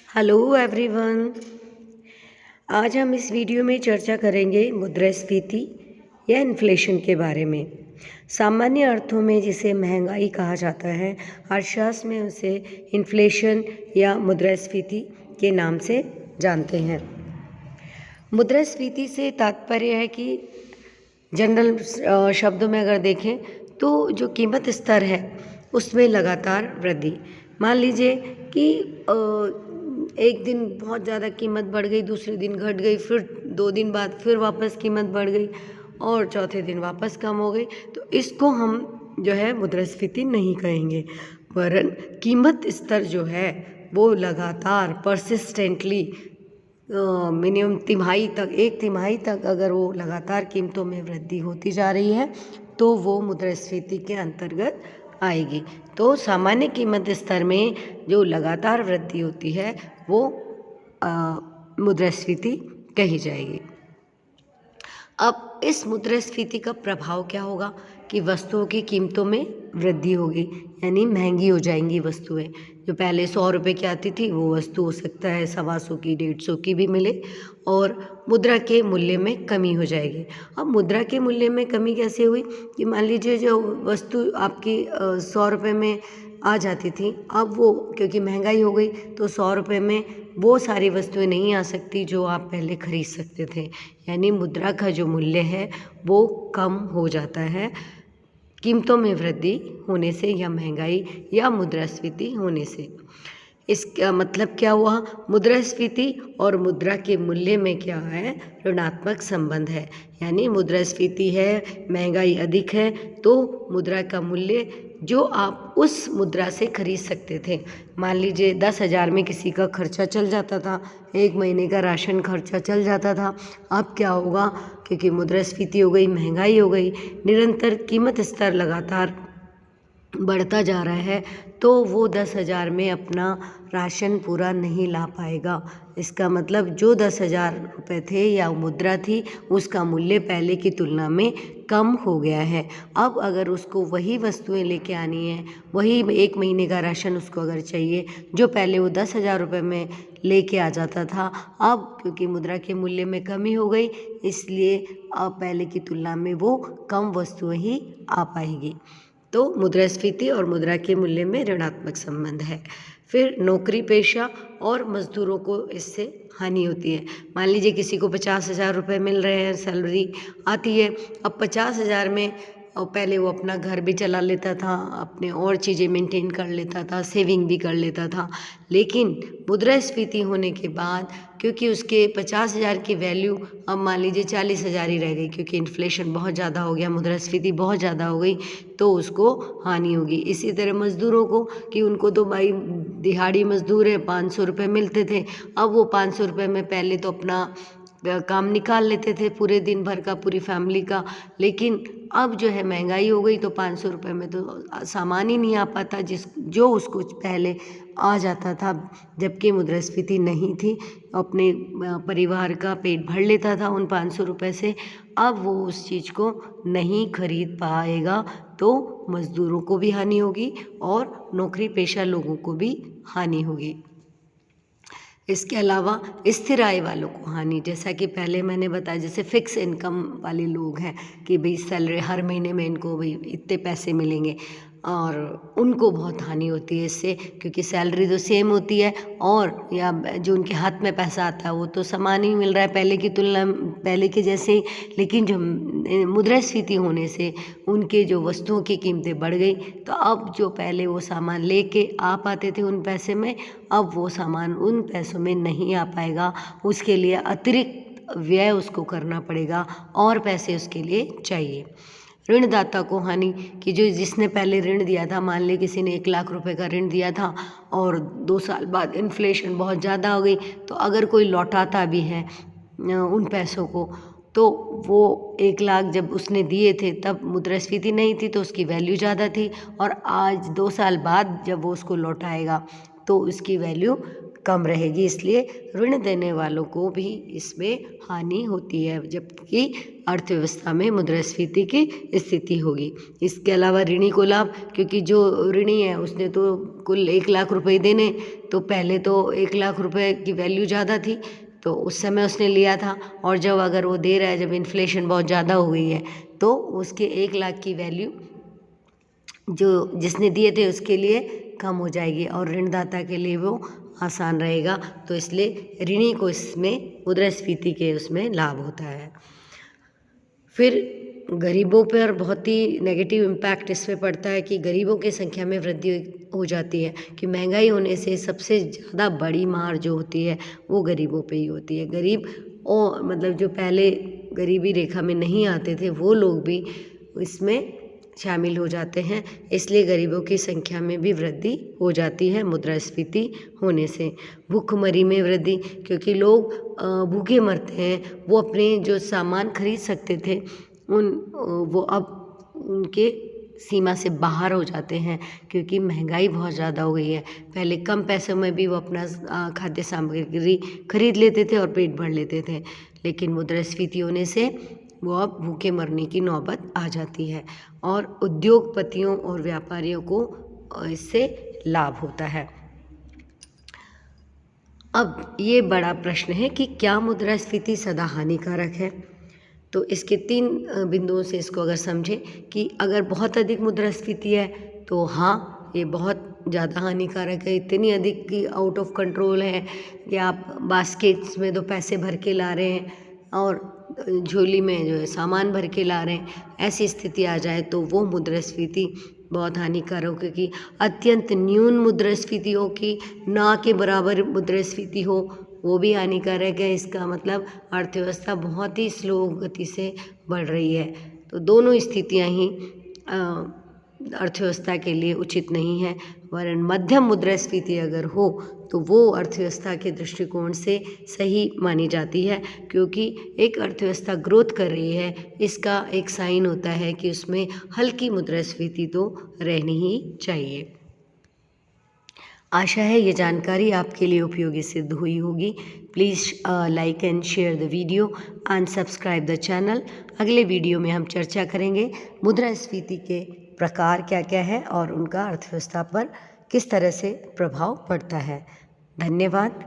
Hello everyone. आज हम इस वीडियो में चर्चा करेंगे मुद्रास्फीति या इन्फ्लेशन के बारे में। सामान्य अर्थों में जिसे महंगाई कहा जाता है, अर्थशास्त्र में उसे इन्फ्लेशन या मुद्रास्फीति के नाम से जानते हैं। मुद्रास्फीति से तात्पर्य है कि जनरल शब्दों में अगर देखें तो जो कीमत स्तर है उसमें लगातार वृद्धि। मान लीजिए कि एक दिन बहुत ज़्यादा कीमत बढ़ गई, दूसरे दिन घट गई, फिर 2 दिन बाद फिर वापस कीमत बढ़ गई और चौथे दिन वापस कम हो गई, तो इसको हम जो है मुद्रास्फीति नहीं कहेंगे, वरन कीमत स्तर जो है वो लगातार परसिस्टेंटली मिनिमम एक तिमाही तक अगर वो लगातार कीमतों में वृद्धि होती जा रही है तो वो मुद्रास्फीति के अंतर्गत आएगी। तो सामान्य कीमत स्तर में जो लगातार वृद्धि होती है वो मुद्रास्फीति कही जाएगी। अब इस मुद्रास्फीति का प्रभाव क्या होगा कि वस्तुओं की कीमतों में वृद्धि होगी, यानी महंगी हो जाएंगी वस्तुएं। जो पहले 100 रुपये की आती थी वो वस्तु हो सकता है 125 की 150 की भी मिले और मुद्रा के मूल्य में कमी हो जाएगी। अब मुद्रा के मूल्य में कमी कैसे हुई कि मान लीजिए जो वस्तु आपकी 100 रुपये में आ जाती थी, अब वो क्योंकि महंगाई हो गई तो 100 रुपये में वो सारी वस्तुएं नहीं आ सकती जो आप पहले खरीद सकते थे, यानी मुद्रा का जो मूल्य है वो कम हो जाता है कीमतों में वृद्धि होने से या महंगाई या मुद्रास्फीति होने से। इसका मतलब क्या हुआ? मुद्रास्फीति और मुद्रा के मूल्य में क्या है? ऋणात्मक संबंध है, यानी मुद्रास्फीति है, महंगाई अधिक है तो मुद्रा का मूल्य जो आप उस मुद्रा से खरीद सकते थे, मान लीजिए 10,000 में किसी का खर्चा चल जाता था, 1 महीने का राशन खर्चा चल जाता था, अब क्या होगा? क्योंकि मुद्रास्फीति हो गई, महंगाई हो गई, निरंतर कीमत स्तर लगातार बढ़ता जा रहा है तो वो 10,000 में अपना राशन पूरा नहीं ला पाएगा। इसका मतलब जो 10,000 रुपये थे या मुद्रा थी उसका मूल्य पहले की तुलना में कम हो गया है। अब अगर उसको वही वस्तुएं लेके आनी है, वही 1 महीने का राशन उसको अगर चाहिए जो पहले वो 10,000 रुपये में लेके आ जाता था, अब क्योंकि मुद्रा के मूल्य में कमी हो गई इसलिए अब पहले की तुलना में वो कम वस्तुएं ही आ पाएगी। तो मुद्रास्फीति और मुद्रा के मूल्य में ऋणात्मक संबंध है। फिर नौकरी पेशा और मजदूरों को इससे हानि होती है। मान लीजिए किसी को 50,000 रुपये मिल रहे हैं, सैलरी आती है, अब 50,000 में और पहले वो अपना घर भी चला लेता था, अपने और चीज़ें मेंटेन कर लेता था, सेविंग भी कर लेता था, लेकिन मुद्रास्फीति होने के बाद क्योंकि उसके 50,000 की वैल्यू अब मान लीजिए 40,000 ही रह गई, क्योंकि इन्फ्लेशन बहुत ज़्यादा हो गया, मुद्रास्फीति बहुत ज़्यादा हो गई तो उसको हानि होगी। इसी तरह मज़दूरों को कि उनको तो भाई दिहाड़ी मज़दूर है, 500 रुपये मिलते थे, अब वो 500 रुपये में पहले तो अपना काम निकाल लेते थे पूरे दिन भर का, पूरी फैमिली का, लेकिन अब जो है महंगाई हो गई तो 500 रुपये में तो सामान ही नहीं आ पाता जो उसको पहले आ जाता था जबकि मुद्रास्फीति नहीं थी, अपने परिवार का पेट भर लेता था उन 500 रुपये से। अब वो उस चीज़ को नहीं खरीद पाएगा तो मज़दूरों को भी हानि होगी और नौकरी पेशा लोगों को भी हानि होगी। इसके अलावा स्थिर आय वालों को हानि, जैसा कि पहले मैंने बताया, जैसे फिक्स इनकम वाले लोग हैं कि भाई सैलरी हर महीने में इनको भाई इतने पैसे मिलेंगे और उनको बहुत हानि होती है इससे, क्योंकि सैलरी तो सेम होती है और या जो उनके हाथ में पैसा आता है वो तो समान ही मिल रहा है पहले की तुलना पहले के जैसे ही, लेकिन जो मुद्रास्फीति होने से उनके जो वस्तुओं की कीमतें बढ़ गई तो अब जो पहले वो सामान लेके आ पाते थे उन पैसे में, अब वो सामान उन पैसों में नहीं आ पाएगा, उसके लिए अतिरिक्त व्यय उसको करना पड़ेगा और पैसे उसके लिए चाहिए। ऋणदाता को हानि कि जो जिसने पहले ऋण दिया था, मान ले किसी ने 1 लाख रुपए का ऋण दिया था और 2 साल बाद इन्फ्लेशन बहुत ज़्यादा हो गई, तो अगर कोई लौटाता भी है उन पैसों को तो वो 1 लाख जब उसने दिए थे तब मुद्रास्फीति नहीं थी तो उसकी वैल्यू ज़्यादा थी, और आज 2 साल बाद जब वो उसको लौटाएगा तो उसकी वैल्यू कम रहेगी, इसलिए ऋण देने वालों को भी इसमें हानि होती है, जबकि अर्थव्यवस्था में मुद्रास्फीति की स्थिति होगी। इसके अलावा ऋणी को लाभ, क्योंकि जो ऋणी है उसने तो कुल 1 लाख रुपए देने, तो पहले तो 1 लाख रुपए की वैल्यू ज़्यादा थी तो उस समय उसने लिया था, और जब अगर वो दे रहा है, जब इन्फ्लेशन बहुत ज़्यादा हो गई है तो उसके 1 लाख की वैल्यू जो जिसने दिए थे उसके लिए कम हो जाएगी और ऋणदाता के लिए वो आसान रहेगा। तो इसलिए ऋणी को इसमें मुद्रास्फीति के उसमें लाभ होता है। फिर गरीबों पर बहुत ही नेगेटिव इम्पैक्ट इसमें पड़ता है कि गरीबों की संख्या में वृद्धि हो जाती है, कि महंगाई होने से सबसे ज़्यादा बड़ी मार जो होती है वो गरीबों पे ही होती है। गरीब और मतलब जो पहले गरीबी रेखा में नहीं आते थे वो लोग भी इसमें शामिल हो जाते हैं, इसलिए गरीबों की संख्या में भी वृद्धि हो जाती है मुद्रास्फीति होने से। भूखमरी में वृद्धि, क्योंकि लोग भूखे मरते हैं, वो अपने जो सामान खरीद सकते थे वो अब उनके सीमा से बाहर हो जाते हैं, क्योंकि महंगाई बहुत ज़्यादा हो गई है। पहले कम पैसों में भी वो अपना खाद्य सामग्री खरीद लेते थे और पेट भर लेते थे, लेकिन मुद्रास्फीति होने से वो अब भूखे मरने की नौबत आ जाती है और उद्योगपतियों और व्यापारियों को इससे लाभ होता है। अब ये बड़ा प्रश्न है कि क्या मुद्रास्फीति सदा हानिकारक है? तो इसके 3 बिंदुओं से इसको अगर समझें कि अगर बहुत अधिक मुद्रास्फीति है तो हाँ, ये बहुत ज़्यादा हानिकारक है, इतनी अधिक कि आउट ऑफ कंट्रोल है कि आप बास्केट्स में तो पैसे भर के ला रहे हैं और झोली में जो है सामान भर के ला रहे हैं, ऐसी स्थिति आ जाए तो वो मुद्रास्फीति बहुत हानिकारक हो, क्योंकि अत्यंत न्यून मुद्रास्फीति हो कि ना के बराबर मुद्रास्फीति हो वो भी हानिकारक है। इसका मतलब अर्थव्यवस्था बहुत ही स्लो गति से बढ़ रही है। तो दोनों स्थितियां ही अर्थव्यवस्था के लिए उचित नहीं है, वरन मध्यम मुद्रास्फीति अगर हो तो वो अर्थव्यवस्था के दृष्टिकोण से सही मानी जाती है, क्योंकि एक अर्थव्यवस्था ग्रोथ कर रही है इसका एक साइन होता है कि उसमें हल्की मुद्रास्फीति तो रहनी ही चाहिए। आशा है ये जानकारी आपके लिए उपयोगी सिद्ध हुई होगी। Please like and share the video and subscribe the channel. अगले वीडियो में हम चर्चा करेंगे मुद्रास्फीति के प्रकार क्या क्या है और उनका अर्थव्यवस्था पर किस तरह से प्रभाव पड़ता है। धन्यवाद।